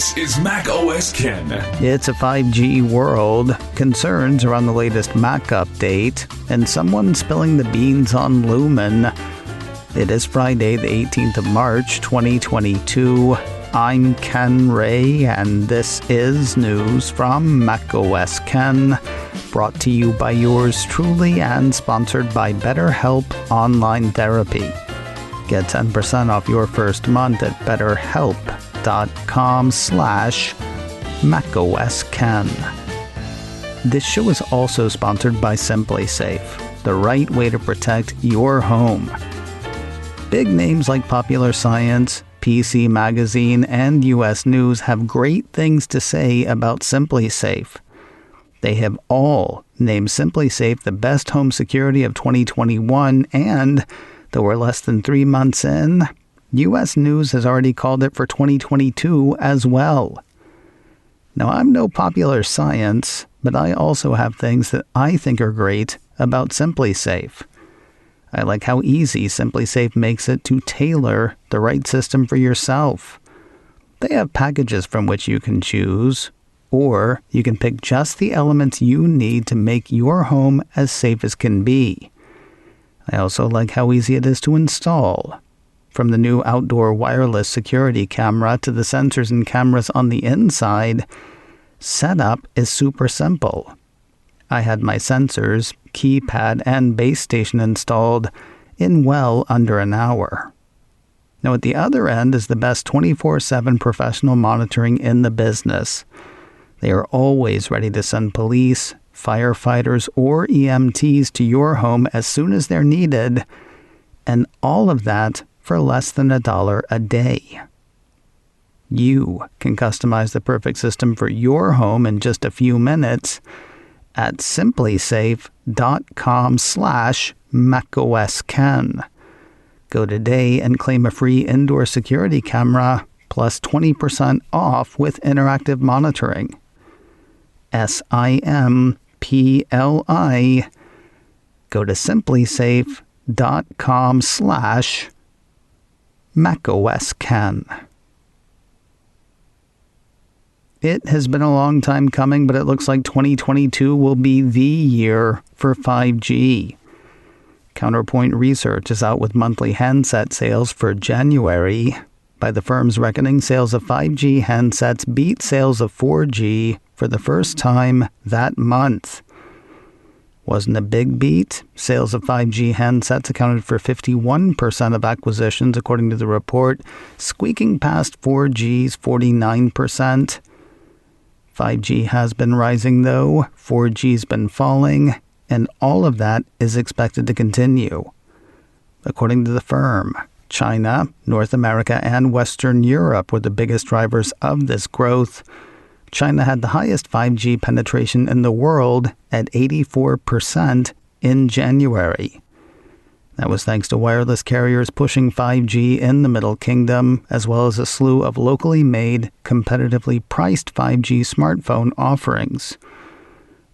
This is macOS Ken. It's a 5G world, concerns around the latest Mac update, and someone spilling the beans on Lumen. It is Friday, the 18th of March, 2022. I'm Ken Ray, and this is news from macOS Ken, brought to you by yours truly and sponsored by BetterHelp Online Therapy. Get 10% off your first month at betterhelp.com/macOSKen. This show is also sponsored by SimpliSafe, the right way to protect your home. Big names like Popular Science, PC Magazine, and US News have great things to say about SimpliSafe. They have all named SimpliSafe the best home security of 2021, and though we're less than 3 months in, US News has already called it for 2022 as well. Now, I'm no Popular Science, but I also have things that I think are great about SimpliSafe. I like how easy SimpliSafe makes it to tailor the right system for yourself. They have packages from which you can choose, or you can pick just the elements you need to make your home as safe as can be. I also like how easy it is to install. From the new outdoor wireless security camera to the sensors and cameras on the inside, setup is super simple. I had my sensors, keypad, and base station installed in well under an hour. Now at the other end is the best 24/7 professional monitoring in the business. They are always ready to send police, firefighters, or EMTs to your home as soon as they're needed, and all of that for less than $1 a day. You can customize the perfect system for your home in just a few minutes at simplysafe.com/macOSKen. Go today and claim a free indoor security camera plus 20% off with interactive monitoring. SIMPLI. Go to simplysafe.com/macOSKen. It has been a long time coming, but it looks like 2022 will be the year for 5G. Counterpoint Research is out with monthly handset sales for January. By the firm's reckoning, sales of 5G handsets beat sales of 4G for the first time that month. Wasn't a big beat. Sales of 5G handsets accounted for 51% of acquisitions, according to the report, squeaking past 4G's 49%. 5G has been rising, though. 4G's been falling, and all of that is expected to continue. According to the firm, China, North America, and Western Europe were the biggest drivers of this growth. China had the highest 5G penetration in the world at 84% in January. That was thanks to wireless carriers pushing 5G in the Middle Kingdom, as well as a slew of locally made, competitively priced 5G smartphone offerings.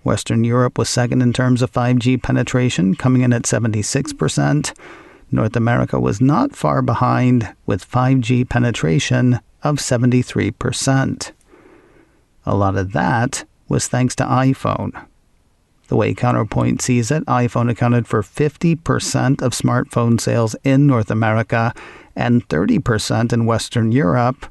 Western Europe was second in terms of 5G penetration, coming in at 76%. North America was not far behind, with 5G penetration of 73%. A lot of that was thanks to iPhone. The way Counterpoint sees it, iPhone accounted for 50% of smartphone sales in North America and 30% in Western Europe.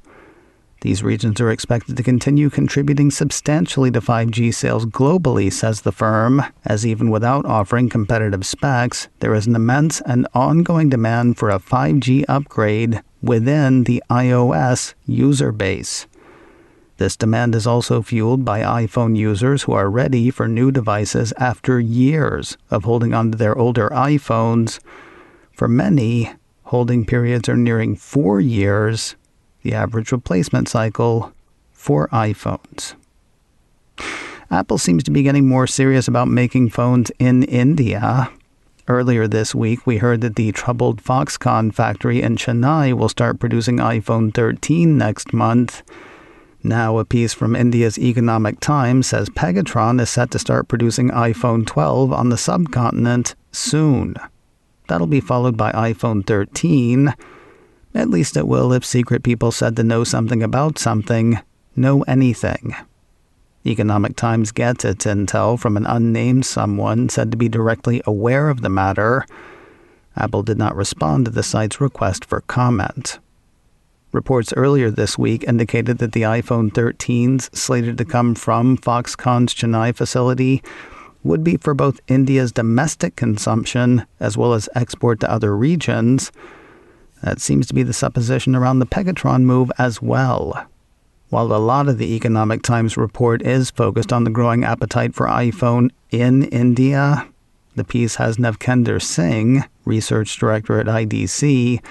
These regions are expected to continue contributing substantially to 5G sales globally, says the firm, as even without offering competitive specs, there is an immense and ongoing demand for a 5G upgrade within the iOS user base. This demand is also fueled by iPhone users who are ready for new devices after years of holding onto their older iPhones. For many, holding periods are nearing 4 years, the average replacement cycle for iPhones. Apple seems to be getting more serious about making phones in India. Earlier this week, we heard that the troubled Foxconn factory in Chennai will start producing iPhone 13 next month. Now, a piece from India's Economic Times says Pegatron is set to start producing iPhone 12 on the subcontinent soon. That'll be followed by iPhone 13. At least it will if secret people said to know something about something know anything. Economic Times gets its intel from an unnamed someone said to be directly aware of the matter. Apple did not respond to the site's request for comment. Reports earlier this week indicated that the iPhone 13s slated to come from Foxconn's Chennai facility would be for both India's domestic consumption as well as export to other regions. That seems to be the supposition around the Pegatron move as well. While a lot of the Economic Times report is focused on the growing appetite for iPhone in India, the piece has Navkender Singh, research director at IDC,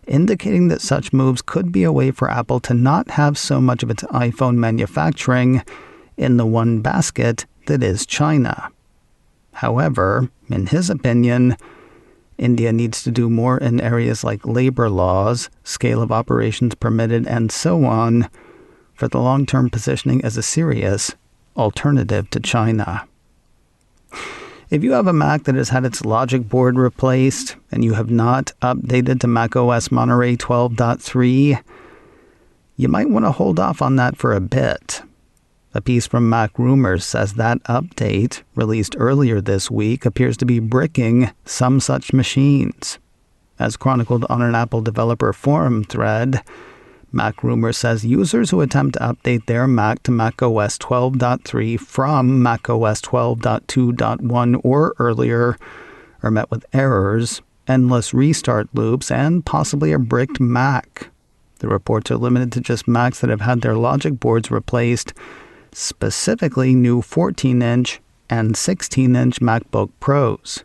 indicating that such moves could be a way for Apple to not have so much of its iPhone manufacturing in the one basket that is China. However, in his opinion, India needs to do more in areas like labor laws, scale of operations permitted, and so on, for the long-term positioning as a serious alternative to China. If you have a Mac that has had its logic board replaced and you have not updated to macOS Monterey 12.3, you might want to hold off on that for a bit. A piece from Mac Rumors says that update, released earlier this week, appears to be bricking some such machines. As chronicled on an Apple developer forum thread, Mac Rumors says users who attempt to update their Mac to macOS 12.3 from macOS 12.2.1 or earlier are met with errors, endless restart loops, and possibly a bricked Mac. The reports are limited to just Macs that have had their logic boards replaced, specifically new 14-inch and 16-inch MacBook Pros.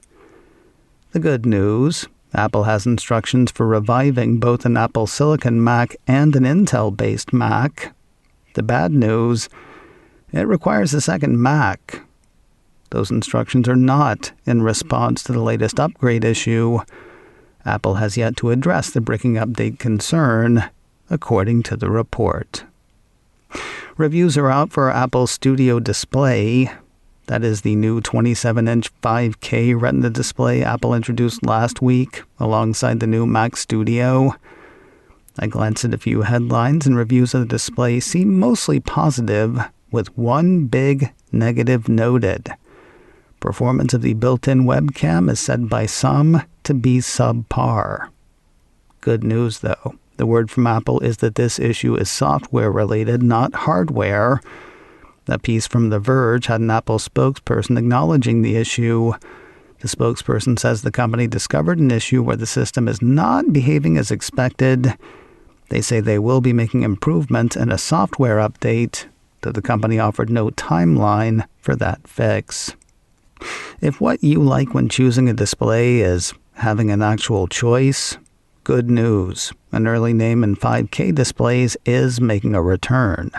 The good news: Apple has instructions for reviving both an Apple Silicon Mac and an Intel-based Mac. The bad news: it requires a second Mac. Those instructions are not in response to the latest upgrade issue. Apple has yet to address the bricking update concern, according to the report. Reviews are out for Apple Studio Display. That is the new 27-inch 5K Retina display Apple introduced last week alongside the new Mac Studio. I glanced at a few headlines, and reviews of the display seem mostly positive, with one big negative noted. Performance of the built-in webcam is said by some to be subpar. Good news, though. The word from Apple is that this issue is software-related, not hardware. A piece from The Verge had an Apple spokesperson acknowledging the issue. The spokesperson says the company discovered an issue where the system is not behaving as expected. They say they will be making improvements in a software update, though the company offered no timeline for that fix. If what you like when choosing a display is having an actual choice, good news. An early name in 5K displays is making a return.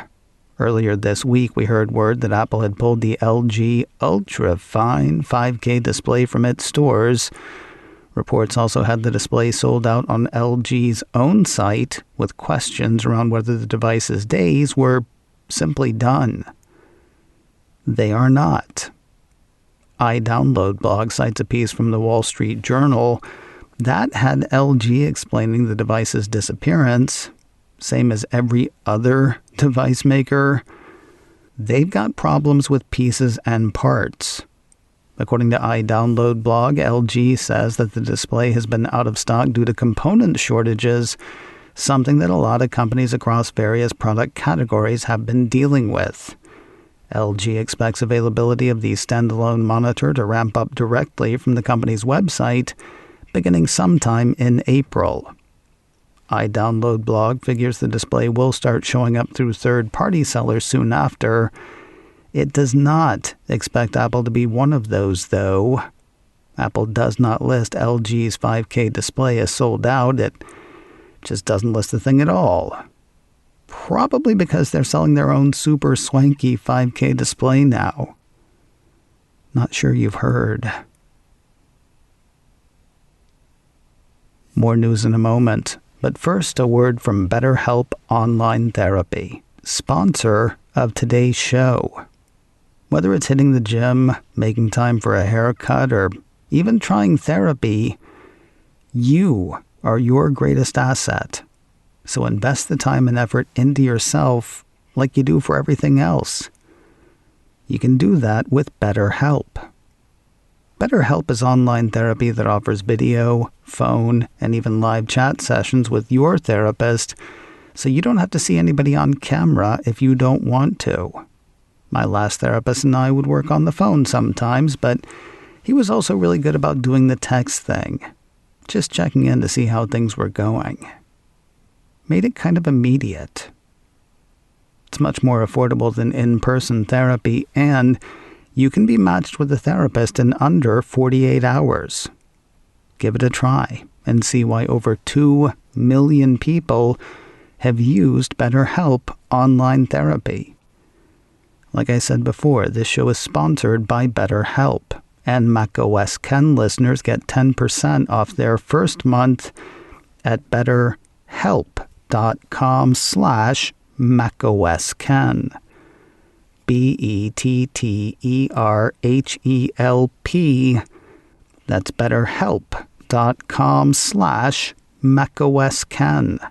Earlier this week, we heard word that Apple had pulled the LG UltraFine 5K display from its stores. Reports also had the display sold out on LG's own site, with questions around whether the device's days were simply done. They are not. iDownload blog cites a piece from the Wall Street Journal that had LG explaining the device's disappearance. Same as every other device maker, they've got problems with pieces and parts. According to iDownload blog, LG says that the display has been out of stock due to component shortages, something that a lot of companies across various product categories have been dealing with. LG expects availability of the standalone monitor to ramp up directly from the company's website, beginning sometime in April. iDownload blog figures the display will start showing up through third-party sellers soon after. It does not expect Apple to be one of those, though. Apple does not list LG's 5K display as sold out. It just doesn't list the thing at all. Probably because they're selling their own super swanky 5K display now. Not sure you've heard. More news in a moment. But first, a word from BetterHelp Online Therapy, sponsor of today's show. Whether it's hitting the gym, making time for a haircut, or even trying therapy, you are your greatest asset. So invest the time and effort into yourself like you do for everything else. You can do that with BetterHelp. BetterHelp is online therapy that offers video, phone, and even live chat sessions with your therapist, so you don't have to see anybody on camera if you don't want to. My last therapist and I would work on the phone sometimes, but he was also really good about doing the text thing, just checking in to see how things were going. Made it kind of immediate. It's much more affordable than in-person therapy, and you can be matched with a therapist in under 48 hours. Give it a try and see why over 2 million people have used BetterHelp online therapy. Like I said before, this show is sponsored by BetterHelp, and macOS Ken listeners get 10% off their first month at betterhelp.com/macOSKen. BetterHelp. That's betterhelp.com/macOSKen.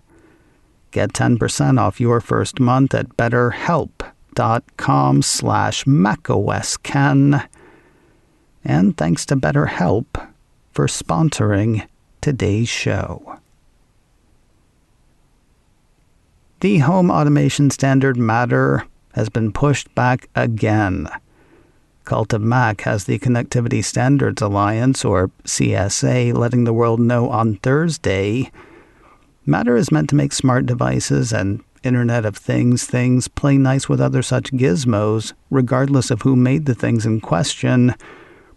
Get 10% off your first month at betterhelp.com/macOSKen. And thanks to BetterHelp for sponsoring today's show. The home automation standard Matter has been pushed back again. Cult of Mac has the Connectivity Standards Alliance, or CSA, letting the world know on Thursday Matter is meant to make smart devices and Internet of things play nice with other such gizmos, regardless of who made the things in question,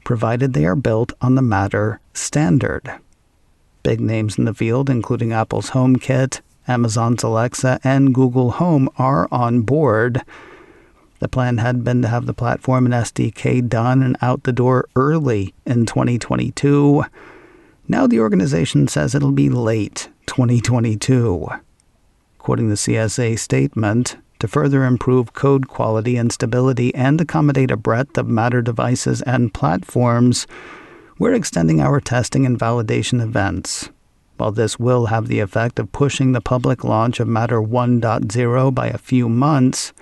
provided they are built on the Matter standard. Big names in the field, including Apple's HomeKit, Amazon's Alexa, and Google Home, are on board. The plan had been to have the platform and SDK done and out the door early in 2022. Now the organization says it'll be late 2022. Quoting the CSA statement, to further improve code quality and stability and accommodate a breadth of Matter devices and platforms, we're extending our testing and validation events. While this will have the effect of pushing the public launch of Matter 1.0 by a few months,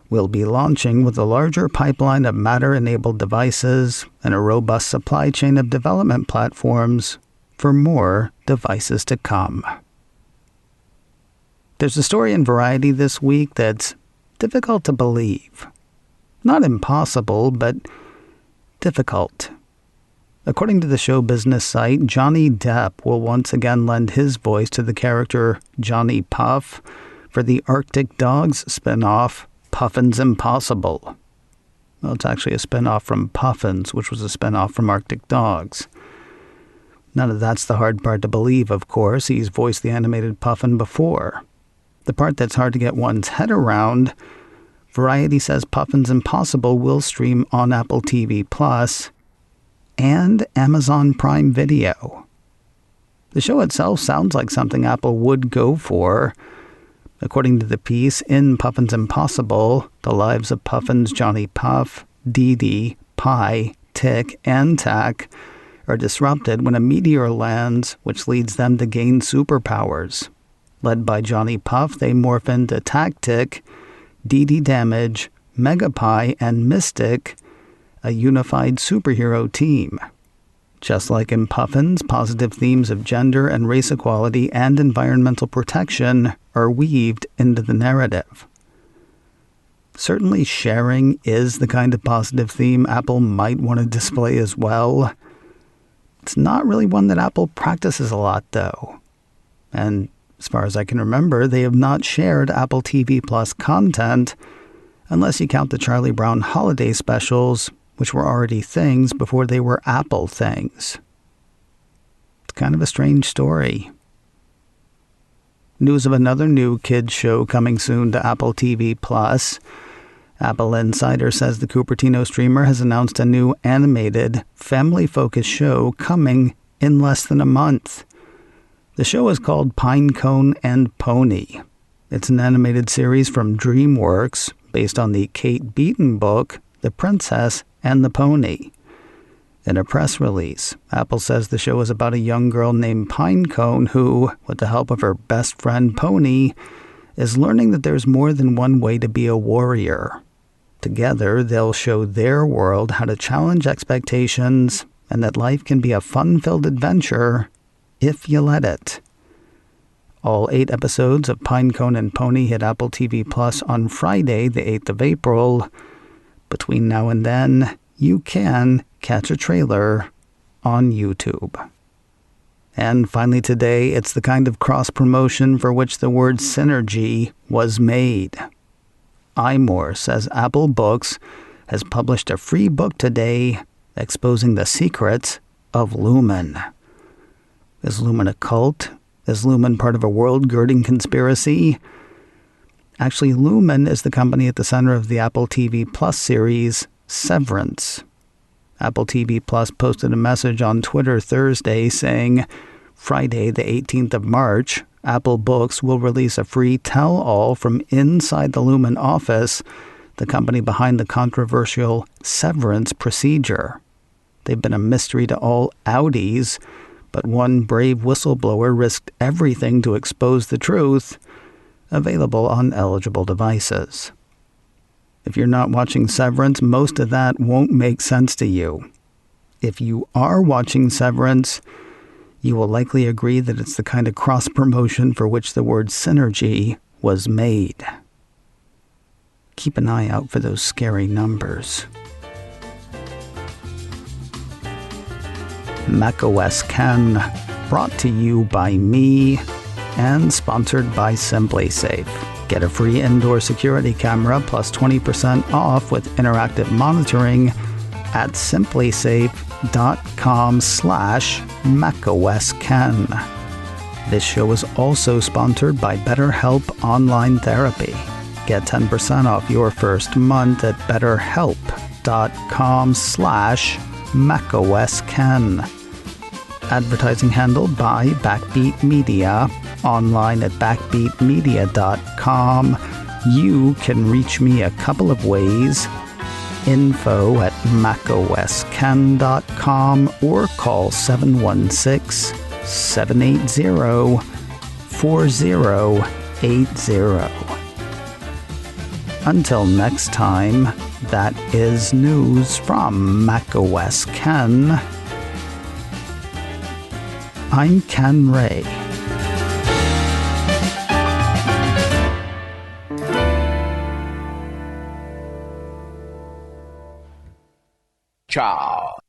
we'll be launching with a larger pipeline of Matter-enabled devices and a robust supply chain of development platforms for more devices to come. There's a story in Variety this week that's difficult to believe. Not impossible, but difficult. According to the show business site, Johnny Depp will once again lend his voice to the character Johnny Puff for the Arctic Dogs spin-off Puffin's Impossible. Well, it's actually a spin-off from Puffins, which was a spin-off from Arctic Dogs. None of that's the hard part to believe, of course. He's voiced the animated Puffin before. The part that's hard to get one's head around, Variety says Puffin's Impossible will stream on Apple TV Plus and Amazon Prime Video. The show itself sounds like something Apple would go for. According to the piece, in Puffin's Impossible, the lives of Puffins Johnny Puff, Dee Dee, Pie, Tick, and Tack are disrupted when a meteor lands, which leads them to gain superpowers. Led by Johnny Puff, they morph into Tack-Tick, Dee Dee Damage, Mega Pie, and Mystic, a unified superhero team. Just like in Puffins, positive themes of gender and race equality and environmental protection are weaved into the narrative. Certainly sharing is the kind of positive theme Apple might want to display as well. It's not really one that Apple practices a lot, though. And as far as I can remember, they have not shared Apple TV Plus content, unless you count the Charlie Brown holiday specials, which were already things before they were Apple things. It's kind of a strange story. News of another new kids show coming soon to Apple TV Plus. Apple Insider says the Cupertino streamer has announced a new animated, family-focused show coming in less than a month. The show is called Pinecone and Pony. It's an animated series from DreamWorks based on the Kate Beaton book, The Princess and the Pony. In a press release, Apple says the show is about a young girl named Pinecone who, with the help of her best friend Pony, is learning that there's more than one way to be a warrior. Together, they'll show their world how to challenge expectations and that life can be a fun-filled adventure if you let it. All 8 episodes of Pinecone and Pony hit Apple TV Plus on Friday, the 8th of April. Between now and then, you can catch a trailer on YouTube. And finally today, it's the kind of cross-promotion for which the word synergy was made. iMore says Apple Books has published a free book today exposing the secrets of Lumen. Is Lumen a cult? Is Lumen part of a world-girding conspiracy? Actually, Lumen is the company at the center of the Apple TV Plus series, Severance. Apple TV Plus posted a message on Twitter Thursday saying, Friday, the 18th of March, Apple Books will release a free tell-all from inside the Lumen office, the company behind the controversial Severance procedure. They've been a mystery to all Audis, but one brave whistleblower risked everything to expose the truth. Available on eligible devices. If you're not watching Severance, most of that won't make sense to you. If you are watching Severance, you will likely agree that it's the kind of cross-promotion for which the word synergy was made. Keep an eye out for those scary numbers. macOS Ken, brought to you by me and sponsored by SimpliSafe. Get a free indoor security camera plus 20% off with interactive monitoring at simplysafe.com/macOSKen. This show is also sponsored by BetterHelp Online Therapy. Get 10% off your first month at betterhelp.com/macOSKen. Advertising handled by Backbeat Media, online at backbeatmedia.com. You can reach me a couple of ways. Info at macosken.com or call 716-780-4080. Until next time, that is news from macOS Ken. I'm Ken Ray. Ciao.